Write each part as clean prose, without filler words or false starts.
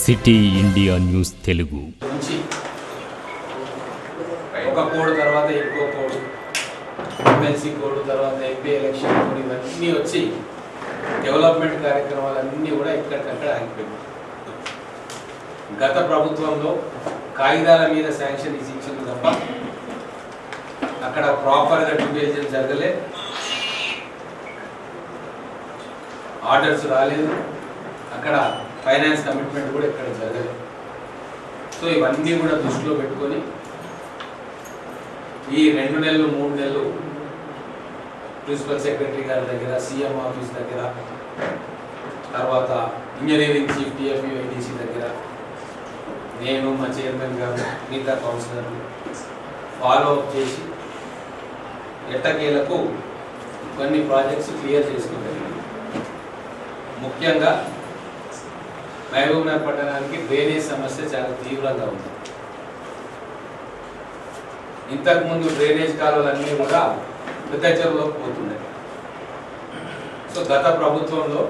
City India news Telugu నుంచి ఒక code తర్వాత ఇంకో కోడ్, ఎమ్మెల్సీ కోడ్ తర్వాత ఎంపీ ఎలక్షన్ కోడ్, ఇవన్నీ వచ్చి డెవలప్మెంట్ కార్యక్రమాలన్నీ కూడా ఎక్కడికక్కడ ఆగిపోయింది. గత ప్రభుత్వంలో కాగితాల మీద శాంక్షన్ ఇచ్చింది తప్ప అక్కడ ప్రాపర్గా డ్యూ డిలిజెన్స్ జరగలే, ఆర్డర్స్ రాలేదు, అక్కడ ఫైనాన్స్ కమిట్మెంట్ కూడా ఇక్కడ జరగలేదు. సో ఇవన్నీ కూడా దృష్టిలో పెట్టుకొని ఈ 2 నెలలు 3 నెలలు ప్రిన్సిపల్ సెక్రటరీ గారి దగ్గర, సీఎం ఆఫీస్ దగ్గర, తర్వాత ఇంజనీరింగ్ చీఫ్ టీఎఫ్యూఐటీసీ దగ్గర నేను, మా చైర్మన్ గారు, మిగతా కౌన్సిలర్లు ఫాలో అప్ చేసి ఎట్టకేలకు కొన్ని ప్రాజెక్ట్స్ క్లియర్ చేసుకోగలిగాం. ముఖ్యంగా మహబూబ్నగర్ పట్టణానికి డ్రైనేజ్ సమస్య చాలా తీవ్రంగా ఉంది. ఇంతకుముందు డ్రైనేజ్ కాలువలన్నీ కూడా పెద్ద చెరువులోకి పోతున్నాయి. సో గత ప్రభుత్వంలో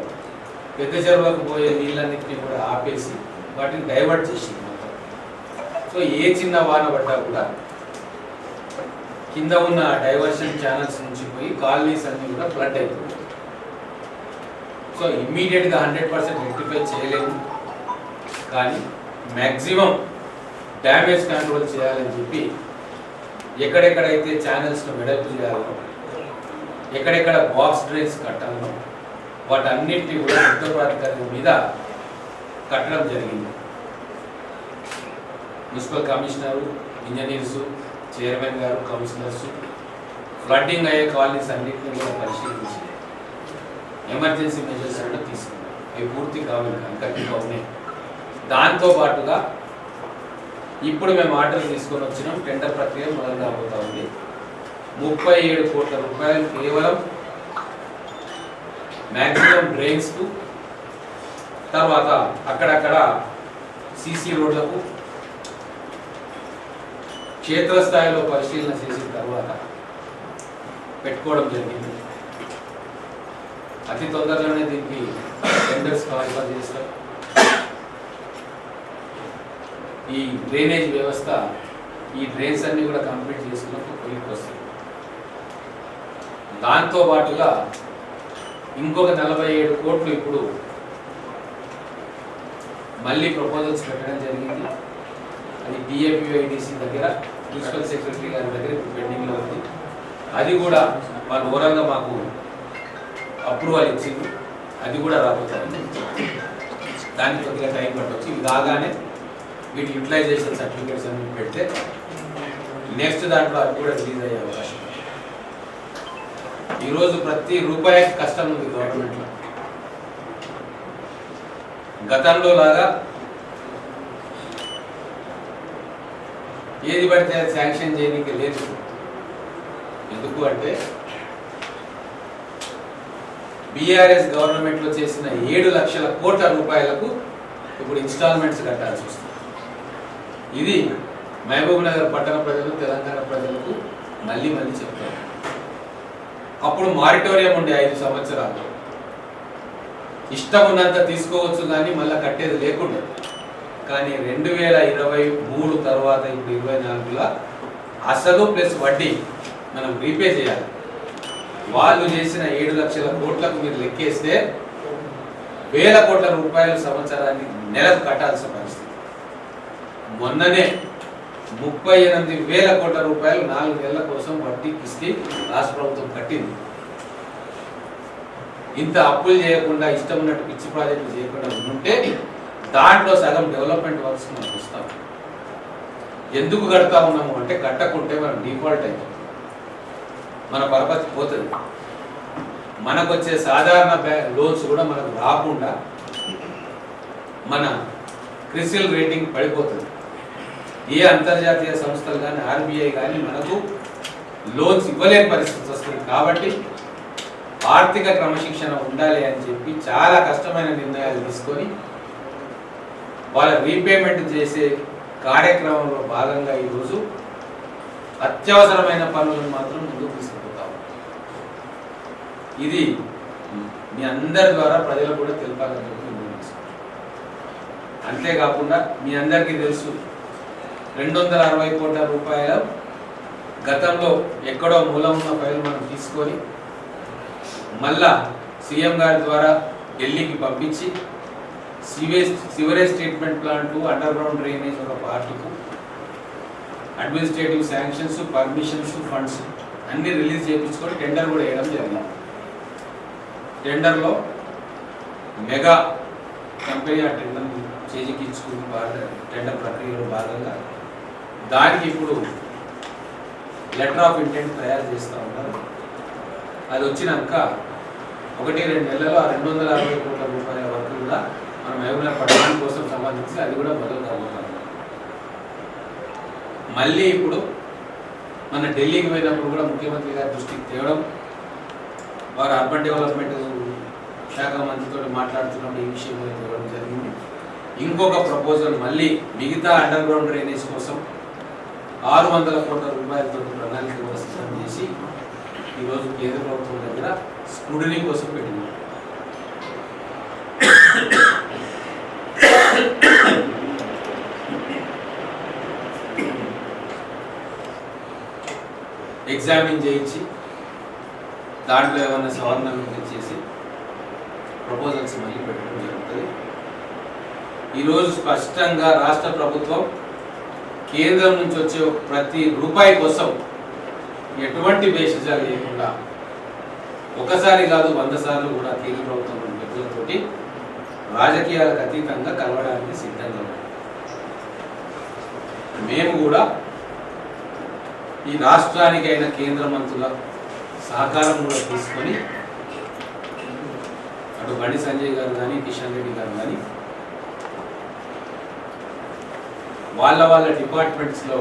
పెద్ద చెరువులకు పోయే నీళ్ళన్నింటినీ కూడా ఆపేసి వాటిని డైవర్ట్ చేసింది మొత్తం. సో ఏ చిన్న వాన పడ్డా కూడా కింద ఉన్న డైవర్షన్ ఛానల్స్ నుంచి పోయి కాలనీస్ అన్నీ కూడా ఫ్లడ్ అయిపోయి, సో ఇమ్మీడియట్గా 100% రెక్టిఫై చేయలేము, కానీ మ్యాక్సిమం డ్యామేజ్ కంట్రోల్ చేయాలని చెప్పి ఎక్కడెక్కడైతే ఛానల్స్ను వెడల్పు చేయాలో, ఎక్కడెక్కడ బాక్స్ డ్రైన్స్ కట్టాలో వాటన్నింటినీ కూడా యుద్ధ ప్రాతిపదిక మీద కట్టడం జరిగింది. మున్సిపల్ కమిషనరు, ఇంజనీర్సు, చైర్మన్ గారు, కౌన్సిలర్స్ ఫ్లడ్డింగ్ అయ్యే కాలనీస్ అన్నింటినీ కూడా పరిశీలించి ఎమర్జెన్సీ మెజర్స్ కూడా తీసుకున్నారు. అవి పూర్తి కావాలి కనుక ఉన్నాయి. దాంతో పాటుగా ఇప్పుడు మేము ఆర్డర్ తీసుకొని వచ్చినాం. టెండర్ ప్రక్రియ మొదలు కాబోతా ఉంది. 37 కోట్ల రూపాయలు కేవలం మ్యాక్సిమం డ్రైన్స్కు, తర్వాత అక్కడక్కడ సీసీ రోడ్లకు క్షేత్రస్థాయిలో పరిశీలన చేసిన తర్వాత పెట్టుకోవడం జరిగింది. అతి తొందరలోనే దీనికి టెండర్స్ కాల్ఫర్ చేస్తాం. ఈ డ్రైనేజ్ వ్యవస్థ, ఈ డ్రైన్స్ అన్ని కూడా కంప్లీట్ చేసుకున్నప్పుడు కొలికి వస్తుంది. దాంతో పాటుగా ఇంకొక 47 కోట్లు ఇప్పుడు మళ్ళీ ప్రపోజల్స్ పెట్టడం జరిగింది. అది టీఎఫ్యూఐటీసీ దగ్గర, ప్రిన్సిపల్ సెక్రటరీ గారి దగ్గర పెండింగ్లో ఉంది. అది కూడా వాళ్ళు ఓవరాల్గా మాకు అప్రూవల్ ఇచ్చింది. అది కూడా రాబోతుంది. దానికి కొద్దిగా టైం పట్టవచ్చు. ఇవి కాగానే వీటి యూటిలైజేషన్ సర్టిఫికేట్స్ అన్ని పెడితే నెక్స్ట్ దాంట్లో అది కూడా రిలీజ్ అయ్యే అవకాశం. ఈరోజు ప్రతి రూపాయికి కష్టం ఉంది గవర్నమెంట్లో. గతంలో లాగా ఏది పడితే శాంక్షన్ చేయడానికి లేదు. ఎందుకు అంటే బీఆర్ఎస్ గవర్నమెంట్లో చేసిన 7 లక్షల కోట్ల రూపాయలకు ఇప్పుడు ఇన్స్టాల్మెంట్స్ కట్టాల్సి వస్తుంది. ఇది మహబూబ్నగర్ పట్టణ ప్రజలు, తెలంగాణ ప్రజలకు మళ్ళీ చెప్తారు. అప్పుడు మారిటోరియం ఉండే 5 సంవత్సరాలు ఇష్టం ఉన్నంత తీసుకోవచ్చు, కానీ మళ్ళీ కట్టేది లేకుండా. కానీ 2023 తర్వాత ఇప్పుడు 24లో అసలు ప్లస్ వడ్డీ మనం రీపే చేయాలి. వాళ్ళు చేసిన 7 లక్షల కోట్లకు మీరు లెక్కేస్తే 1000 కోట్ల రూపాయలు సంవత్సరానికి నెలకు కట్టాల్సిన పరిస్థితి. మొన్ననే 38,000 కోట్ల రూపాయలు 4 నెలల కోసం వడ్డీ కిస్తీ రాష్ట్ర ప్రభుత్వం కట్టింది. ఇంత అప్పులు చేయకుండా, ఇష్టం ఉన్నట్టు పిచ్చి ప్రాజెక్టులు చేయకుండా ఉంటే దాంట్లో సగం డెవలప్మెంట్ వర్క్స్ మనం వస్తాం. ఎందుకు కడతా ఉన్నాము అంటే కట్టకుంటే మనం డిఫాల్ట్ అవుతాం, మన పరపతి పోతుంది. మనకు వచ్చే సాధారణ లోన్స్ కూడా మనకు రాకుండా మన క్రిసిల్ రేటింగ్ పడిపోతుంది. ఏ అంతర్జాతీయ సంస్థలు కానీ, ఆర్బీఐ కానీ మనకు లోన్స్ ఇవ్వలేని పరిస్థితి వస్తుంది. కాబట్టి ఆర్థిక క్రమశిక్షణ ఉండాలి అని చెప్పి చాలా కష్టమైన నిర్ణయాలు తీసుకొని వాళ్ళ రీపేమెంట్ చేసే కార్యక్రమంలో భాగంగా ఈరోజు అత్యవసరమైన పనులను మాత్రం ముందుకు తీసుకుపోతాం. ఇది మీ అందరి ద్వారా ప్రజలకు కూడా తెలపాలని చెప్పి అంతేకాకుండా మీ అందరికీ తెలుసు 260 కోట్ల రూపాయల గతంలో ఎక్కడో మూలం ఉన్న ఫైల్ మనం తీసుకొని మళ్ళా సీఎం గారి ద్వారా ఢిల్లీకి పంపించి sewerage treatment plant under ground drainage ఒక పార్ట్కు అడ్మినిస్ట్రేటివ్ శాంక్షన్స్ పర్మిషన్స్ ఫండ్స్ అన్ని రిలీజ్ చేయించుకొని టెండర్ కూడా వేయడం జరిగింది. టెండర్లో మెగా కంపెనీ ఆ టెండర్ చేజిక్కించుకుని టెండర్ ప్రక్రియలో భాగంగా దానికి ఇప్పుడు లెటర్ ఆఫ్ ఇంటెంట్ తయారు చేస్తూ ఉన్నారు. అది వచ్చినాక 1-2 నెలల్లో ఆ 260 కోట్ల రూపాయల వరకు కూడా మనం ఏమైనా పట్టణం కోసం సంబంధించి అది కూడా మొదలు కాబోతాం. మళ్ళీ ఇప్పుడు మన ఢిల్లీకి పోయినప్పుడు కూడా ముఖ్యమంత్రి గారి దృష్టికి తేవడం, వారు అర్బన్ డెవలప్మెంట్ శాఖ మంత్రితో మాట్లాడుతున్నప్పుడు ఈ విషయం తేవడం జరిగింది. ఇంకొక ప్రపోజల్ మళ్ళీ మిగతా అండర్ గ్రౌండ్ డ్రైనేజ్ కోసం 600 కోట్ల రూపాయలతో ప్రణాళిక కూడా సిద్ధం చేసి ఈరోజు కేంద్ర ప్రభుత్వం దగ్గర స్క్రూటినీ కోసం పెట్టింది. ఎగ్జామిన్ చేయించి దాంట్లో ఏమైనా సవరణలు చేసి ప్రపోజల్స్ మళ్ళీ పెట్టడం జరుగుతుంది. ఈరోజు స్పష్టంగా రాష్ట్ర ప్రభుత్వం కేంద్రం నుంచి వచ్చే ప్రతి రూపాయి కోసం ఎటువంటి భేషజాలు లేకుండా ఒకసారి కాదు 100 సార్లు కూడా కేంద్ర ప్రభుత్వం వ్యక్తులతోటి రాజకీయాలకు అతీతంగా కలవడానికి సిద్ధంగా ఉన్నాం. మేము కూడా ఈ రాష్ట్రానికైన కేంద్ర మంత్రుల సహకారం కూడా తీసుకొని అటు బండి సంజయ్ గారు కానీ కిషన్ రెడ్డి గారు కానీ వాళ్ళ డిపార్ట్మెంట్స్లో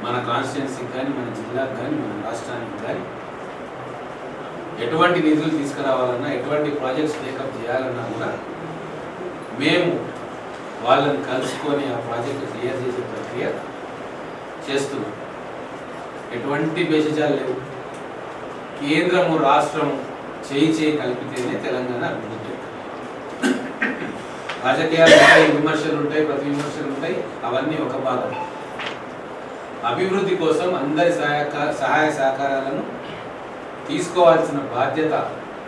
మన కాన్స్టిట్యున్సీకి కానీ మన జిల్లాకు కానీ మన రాష్ట్రానికి కానీ ఎటువంటి నిధులు తీసుకురావాలన్నా ఎటువంటి ప్రాజెక్ట్స్ టేకప్ చేయాలన్నా కూడా మేము వాళ్ళని కలుసుకొని ఆ ప్రాజెక్ట్ క్లియర్ చేసే ప్రక్రియ చేస్తున్నాం. ఎటువంటి భేషజాలు లేవు. కేంద్రము రాష్ట్రము చేయి కలిపితేనే తెలంగాణ అభివృద్ధి. రాజకీయాలు ఉంటాయి, విమర్శలు ఉంటాయి, ప్రతి విమర్శలు ఉంటాయి, అవన్నీ ఒక భాగం. అభివృద్ధి కోసం అందరి సహాయ సహకారాలను తీసుకోవాల్సిన బాధ్యత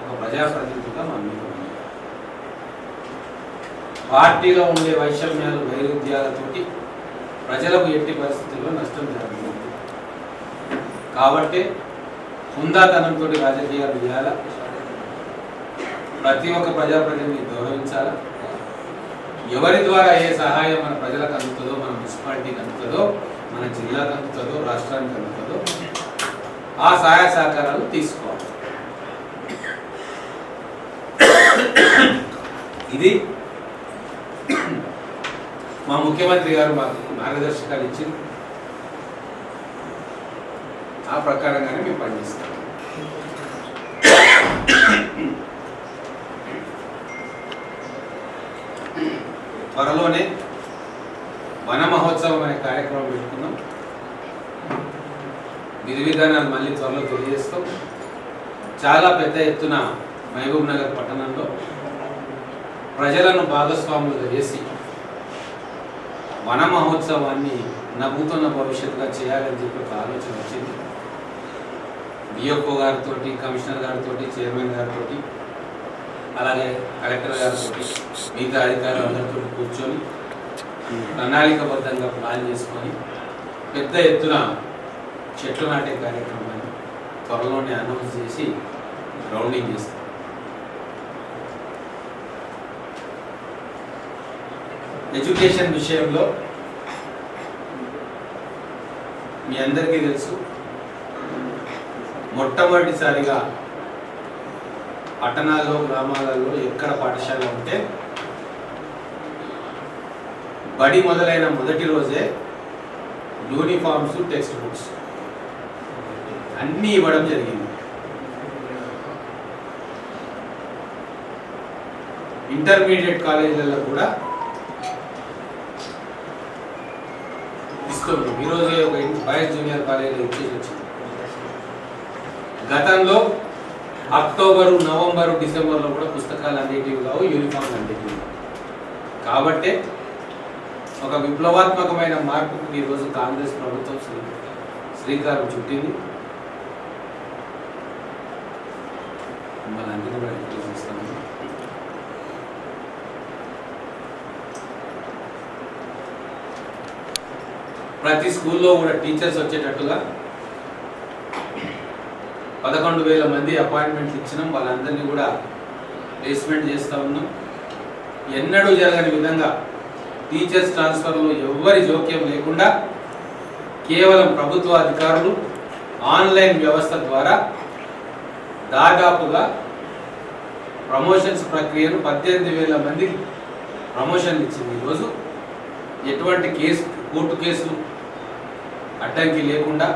ఒక ప్రజాప్రతినిధిగా మన మీద ఉంది. పార్టీలో ఉండే వైషమ్యాలు వైరుధ్యాలతోటి ప్రజలకు ఎట్టి పరిస్థితుల్లో నష్టం జరుగుతుంది. కాబట్టి హుందాతనంతో రాజకీయాలు చేయాలా, ప్రతి ఒక్క ప్రజాప్రతినిధిని గౌరవించాలా, ఎవరి ద్వారా ఏ సహాయం మన ప్రజలకు అందుతుందో, మన మున్సిపాలిటీకి అందుతుందో, మన జిల్లాకు అందుతుందో, రాష్ట్రానికి అందుతుందో ఆ సహాయ సహకారాలు తీసుకోవాలి. ఇది మా ముఖ్యమంత్రి గారు మాకు మార్గదర్శకాలు ఇచ్చింది. ఆ ప్రకారంగానే మేము పనిచేస్తాం. త్వరలోనే వన మహోత్సవం అనే కార్యక్రమం పెట్టుకున్నాం. విధి విధానాలు మళ్ళీ త్వరలో తెలియజేస్తాం. చాలా పెద్ద ఎత్తున మహబూబ్ నగర్ పట్టణంలో ప్రజలను భాగస్వాములుగా చేసి వన మహోత్సవాన్ని నవ్వుతున్న భవిష్యత్తుగా చేయాలని చెప్పి ఒక ఆలోచన వచ్చింది. డిఎఫ్ఓ గారితో, కమిషనర్ గారితో, చైర్మన్ గారితో, అలాగే కలెక్టర్ గారితో, మిగతా అధికారులందరితో కూర్చొని ప్రణాళికబద్ధంగా ప్లాన్ చేసుకొని పెద్ద ఎత్తున చెట్లు నాటే కార్యక్రమాన్ని త్వరలోనే అనౌన్స్ చేసి గ్రౌండింగ్ చేస్తాం. ఎడ్యుకేషన్ విషయంలో మీ అందరికీ తెలుసు, మొట్టమొదటిసారిగా పట్టణాల్లో గ్రామాలలో ఎక్కడ పాఠశాల ఉంటే బడి మొదలైన మొదటి రోజే యూనిఫామ్స్, టెక్స్ట్ బుక్స్ అన్నీ ఇవ్వడం జరిగింది. ఇంటర్మీడియట్ కాలేజీలలో కూడా ఇస్తున్నాం. ఈరోజే ఒక బాయ్స్ జూనియర్ కాలేజీలో ఇచ్చేసి వచ్చింది. గతంలో అక్టోబరు, నవంబరు, డిసెంబర్లో కూడా పుస్తకాలు అందేటివి కావు, యూనిఫామ్లు అందేటివి కావు. కాబట్టి ఒక విప్లవాత్మకమైన మార్పుకు ఈరోజు కాంగ్రెస్ ప్రభుత్వం శ్రీకారం చుట్టింది. మనందరినీ కూడా ఎంకరేజ్ చేస్తాము. ప్రతి స్కూల్లో కూడా టీచర్స్ వచ్చేటట్టుగా 11,000 మంది అపాయింట్మెంట్లు ఇచ్చినాం. వాళ్ళందరినీ కూడా ప్లేస్మెంట్ చేస్తూ ఉన్నాం. ఎన్నడూ జరగని విధంగా టీచర్స్ ట్రాన్స్ఫర్లో ఎవ్వరి జోక్యం లేకుండా కేవలం ప్రభుత్వ అధికారులు ఆన్లైన్ వ్యవస్థ ద్వారా దాదాపుగా ప్రమోషన్స్ ప్రక్రియను 18,000 మందికి ప్రమోషన్లు ఇచ్చింది. ఈరోజు ఎటువంటి కోర్టు కేసులు అడ్డంకి లేకుండా,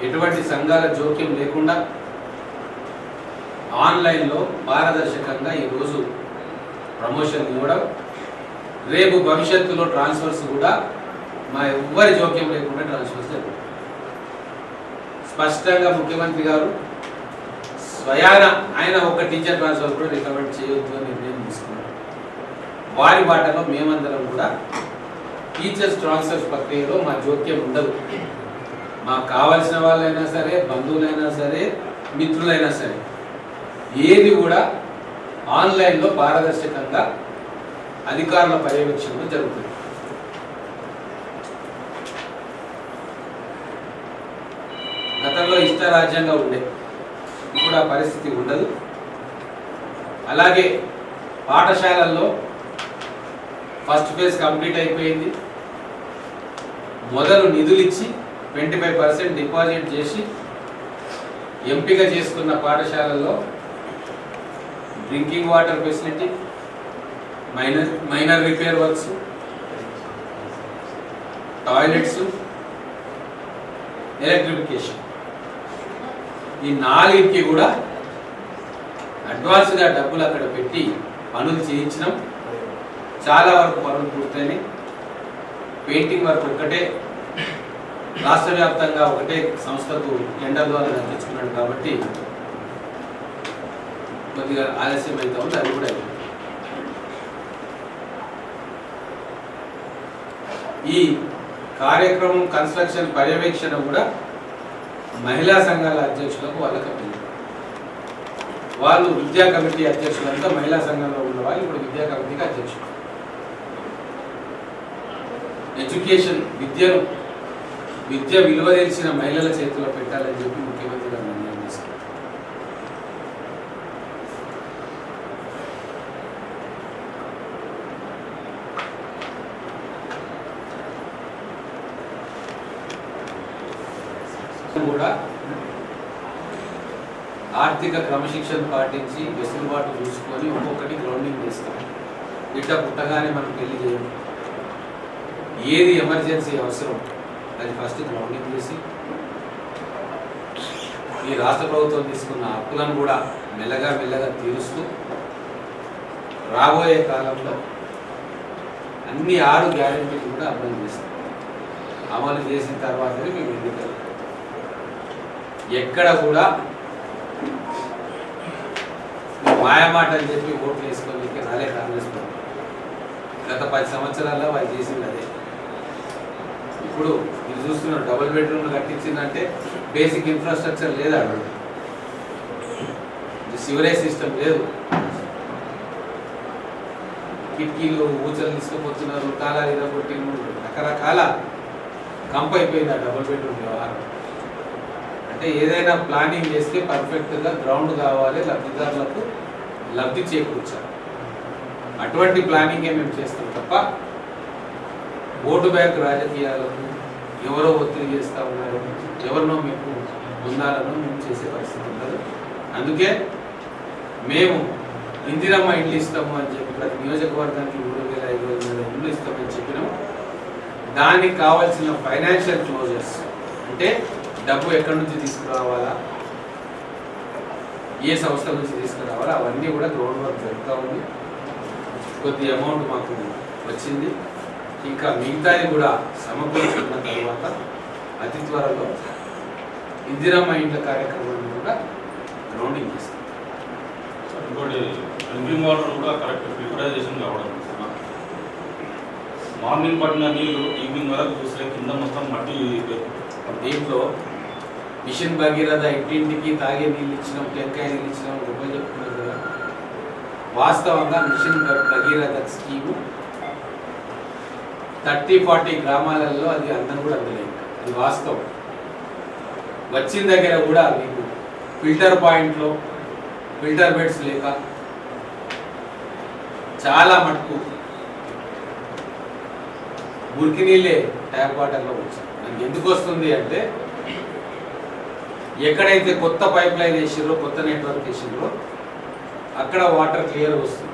ఎటువంటి సంఘాల జోక్యం లేకుండా ఆన్లైన్లో పారదర్శకంగా ఈరోజు ప్రమోషన్ ఇవ్వడం, రేపు భవిష్యత్తులో ట్రాన్స్ఫర్స్ కూడా మా ఎవ్వరి జోక్యం లేకుండా ట్రాన్స్ఫర్స్ జరుగుతాయి. స్పష్టంగా ముఖ్యమంత్రి గారు స్వయాన ఆయన ఒక టీచర్ ట్రాన్స్ఫర్ కూడా రికమెండ్ చేయొద్దు అని నిర్ణయం తీసుకున్నారు. వారి బాటలో మేమందరం కూడా టీచర్స్ ట్రాన్స్ఫర్ ప్రక్రియలో మా జోక్యం ఉండదు. మాకు కావాల్సిన వాళ్ళైనా సరే, బంధువులైనా సరే, మిత్రులైనా సరే, ఏది కూడా ఆన్లైన్లో పారదర్శకంగా అధికారుల పర్యవేక్షణలో జరుగుతుంది. గతంలో ఇష్టరాజ్యంగా ఉండే, ఇప్పుడు ఆ పరిస్థితి ఉండదు. అలాగే పాఠశాలల్లో ఫస్ట్ ఫేజ్ కంప్లీట్ అయిపోయింది. మొదలు నిధులు ఇచ్చి 25% డిపాజిట్ చేసి ఎంపిక చేసుకున్న పాఠశాలల్లో drinking water facility, minor repair works, toilets, electrification, ఈ 4కి కూడా అడ్వాన్స్గా డబ్బులు అక్కడ పెట్టి పనులు చేయించినాం. చాలా వరకు పనులు పూర్తయినాయి. పెయింటింగ్ వర్క్ ఒక్కటే రాష్ట్ర వ్యాప్తంగా ఒకటే సంస్థకు టెండర్ ద్వారా తెచ్చుకున్నాడు కాబట్టి కొద్దిగా ఆలస్యం అవుతా ఉంది. అది కూడా ఈ కార్యక్రమం కన్స్ట్రక్షన్ పర్యవేక్షణ కూడా మహిళా సంఘాల అధ్యక్షులకు వాళ్ళకి అప్పగించారు. వాళ్ళు విద్యా కమిటీ అధ్యక్షులంతా మహిళా సంఘంలో ఉన్న వాళ్ళు ఇప్పుడు విద్యా కమిటీకి అధ్యక్షులు. ఎడ్యుకేషన్ విద్య విలువ తెలిసిన మహిళల చేతిలో పెట్టాలని చెప్పి ముఖ్యమంత్రి గారు నిర్ణయం తీసుకున్నారు. కూడా ఆర్థిక క్రమశిక్షణ పాటించి వెసులుబాటు చూసుకొని ఒక్కొక్కటి గ్రౌండింగ్ చేస్తాం. బిడ్డ పుట్టగానే మనం పెళ్లి చేయం. ఏది ఎమర్జెన్సీ అవసరం అది ఫస్ట్ గ్రౌండింగ్ చేసి ఈ రాష్ట్ర ప్రభుత్వం తీసుకున్న అప్పులను కూడా మెల్లగా తీరుస్తూ రాబోయే కాలంలో అన్ని 6 గ్యారెంటీలు కూడా అమలు చేస్తాం. అమలు చేసిన తర్వాతనే మేము ఎన్నికలు. ఎక్కడ కూడా మాయమాట అని చెప్పి ఓట్లు వేసుకోవడానికి రాలే కాంగ్రెస్ ప్రభుత్వం. గత 10 సంవత్సరాల్లో వాళ్ళు చేసింది అదే. ఇప్పుడు మీరు చూస్తున్నారు, డబుల్ బెడ్రూమ్లు కట్టించిందంటే బేసిక్ ఇన్ఫ్రాస్ట్రక్చర్ లేదా, సివరేజ్ సిస్టమ్ లేదు, కిటికీలు ఊచలు తీసుకుపోతున్నారు, కాలాలు ఇరగొట్టి రకరకాల కంప్ అయిపోయింది ఆ డబుల్ బెడ్రూమ్ వ్యవహారం. అంటే ఏదైనా ప్లానింగ్ చేస్తే పర్ఫెక్ట్గా గ్రౌండ్ కావాలి, లబ్ధిదారులకు లబ్ధి చేకూర్చాలి. అటువంటి ప్లానింగే మేము చేస్తాం తప్ప ఓటు బ్యాంక్ రాజకీయాలను ఎవరో ఒత్తిడి చేస్తూ ఉన్నారు, ఎవరినో మీకు పొందాలను మేము చేసే పరిస్థితి ఉండదు. అందుకే మేము ఇందిరమ్మ ఇండ్లు ఇస్తాము అని చెప్పి ప్రతి నియోజకవర్గానికి 3,500 ఇండ్లు ఇస్తామని చెప్పినాం. దానికి కావాల్సిన ఫైనాన్షియల్ క్లోజర్స్ అంటే డబ్బు ఎక్కడి నుంచి తీసుకురావాలా, ఏ సంస్థల నుంచి తీసుకురావాలా, అవన్నీ కూడా గ్రౌండ్ వర్క్ జరుగుతూ ఉంది. కొద్ది అమౌంట్ మాకు వచ్చింది. ఇంకా మిగతాది కూడా సమకూర్చుకున్న తర్వాత అతి త్వరలో ఇందిరమ్మ ఇండ్ల కార్యక్రమాన్ని కూడా గ్రౌండింగ్ చేస్తాం. ఇంకోటి డ్రింకింగ్ వాటర్ కూడా కరెక్ట్ ప్రిపరైజేషన్ కావడం మార్నింగ్ పడిన నీళ్ళు ఈవినింగ్ వరకు చూస్తే కింద మొత్తం మట్టి. దీంట్లో మిషన్ భగీరథ ఇంటింటికి తాగే నీళ్ళు ఇచ్చినాం, టెంకాయ నీళ్ళు ఇచ్చినాం, గొప్పలు చెప్పుకున్నారు కదా. వాస్తవంగా మిషన్ భగీరథ స్కీము 30-40 గ్రామాలలో అది అందరం కూడా అందలేదు. అది వాస్తవం. వచ్చిన దగ్గర కూడా మీకు ఫిల్టర్ పాయింట్లో ఫిల్టర్ బెడ్స్ లేక చాలా మటుకు మురికి నీళ్ళే ట్యాప్ వాటర్లో వచ్చింది. మనకి ఎందుకు వస్తుంది అంటే ఎక్కడైతే కొత్త పైప్ లైన్ వేసిరో, కొత్త నెట్వర్క్ వేసిరో అక్కడ వాటర్ క్లియర్ వస్తుంది.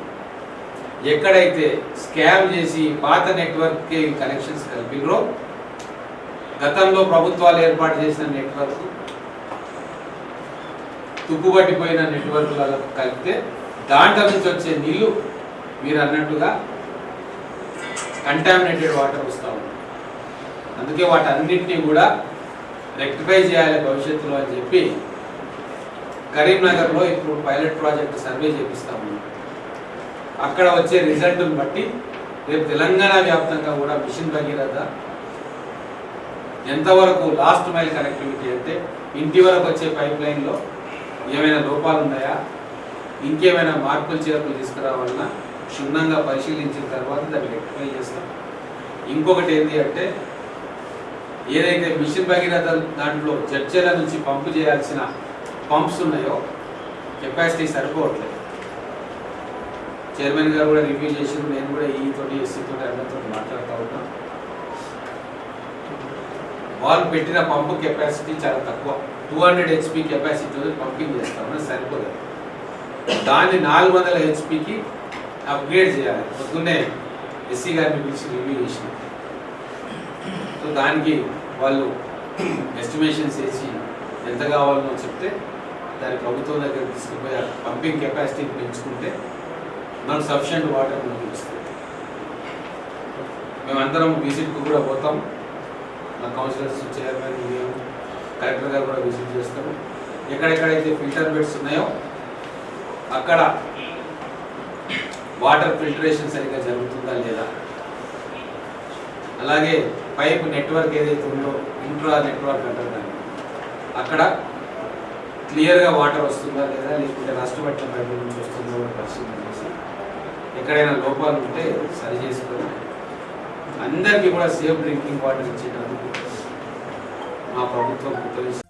ఎక్కడైతే స్కామ్ చేసి పాత నెట్వర్క్కి కనెక్షన్స్ కలిపిరో, గతంలో ప్రభుత్వాలు ఏర్పాటు చేసిన నెట్వర్క్ తుప్పుబట్టిపోయిన నెట్వర్క్లలో కలిపితే దాంట్లో నుంచి వచ్చే నీళ్లు మీరు అన్నట్టుగా కంటామినేటెడ్ వాటర్ వస్తూ ఉంది. అందుకే వాటన్నింటినీ కూడా రెక్టిఫై చేయాలి భవిష్యత్తులో అని చెప్పి కరీంనగర్లో ఇప్పుడు పైలట్ ప్రాజెక్ట్ సర్వే చేపిస్తాము. అక్కడ వచ్చే రిజల్ట్ని బట్టి రేపు తెలంగాణ వ్యాప్తంగా కూడా మిషన్ భగీరథ ఎంతవరకు లాస్ట్ మైల్ కనెక్టివిటీ అంటే ఇంటి వరకు వచ్చే పైప్ లైన్లో ఏమైనా లోపాలు ఉన్నాయా, ఇంకేమైనా మార్పులు చేర్పులు తీసుకురావాలన్నా క్షుణ్ణంగా పరిశీలించిన తర్వాత దాన్ని రెక్టిఫై చేస్తాం. ఇంకొకటి ఏంటి అంటే ఏదైతే మిషన్ భగీరథ దాంట్లో జడ్చెల నుంచి పంపు చేయాల్సిన పంప్స్ ఉన్నాయో కెపాసిటీ సరిపోవట్లేదు. చైర్మన్ గారు కూడా రివ్యూ చేసి నేను కూడా ఈతోటి ఎస్సీతోటి అందరితో మాట్లాడుతూ ఉన్నాం. వాళ్ళు పెట్టిన పంపు కెపాసిటీ చాలా తక్కువ, 200 HP కెపాసిటీతో పంపింగ్ చేస్తామని సరిపోలేదు. దాన్ని 400 HPకి అప్గ్రేడ్ చేయాలి. పొద్దున్నే ఎస్సీ గారిని పిలిచి రివ్యూ చేసినాం. సో దానికి వాళ్ళు ఎస్టిమేషన్స్ వేసి ఎంత కావాలనో చెప్తే దాని ప్రభుత్వం దగ్గర తీసుకుపోయి పంపింగ్ కెపాసిటీని పెంచుకుంటే మనకు సఫిషియంట్ వాటర్ మనకు ఇస్తుంది. మేమందరం విజిట్కి కూడా పోతాం. మా కౌన్సిలర్స్, చైర్మన్, మేము కలెక్టర్ గారు కూడా విజిట్ చేస్తాము. ఎక్కడెక్కడైతే ఫిల్టర్ బెడ్స్ ఉన్నాయో అక్కడ వాటర్ ఫిల్టరేషన్ సరిగ్గా జరుగుతుందా లేదా, అలాగే పైప్ నెట్వర్క్ ఏదైతే ఉందో ఇంట్రా నెట్వర్క్ అంటారు దాన్ని, అక్కడ క్లియర్గా వాటర్ వస్తుందా లేదా, లేకుంటే నష్టపట్టిన పైపు నుంచి వస్తుందో కూడా పరిశీలన చేసి ఎక్కడైనా లోపాలు ఉంటే సరి చేసుకొని అందరికీ కూడా సేఫ్ డ్రింకింగ్ వాటర్ ఇచ్చేటందుకు మా ప్రభుత్వం కృతజ్ఞతలు.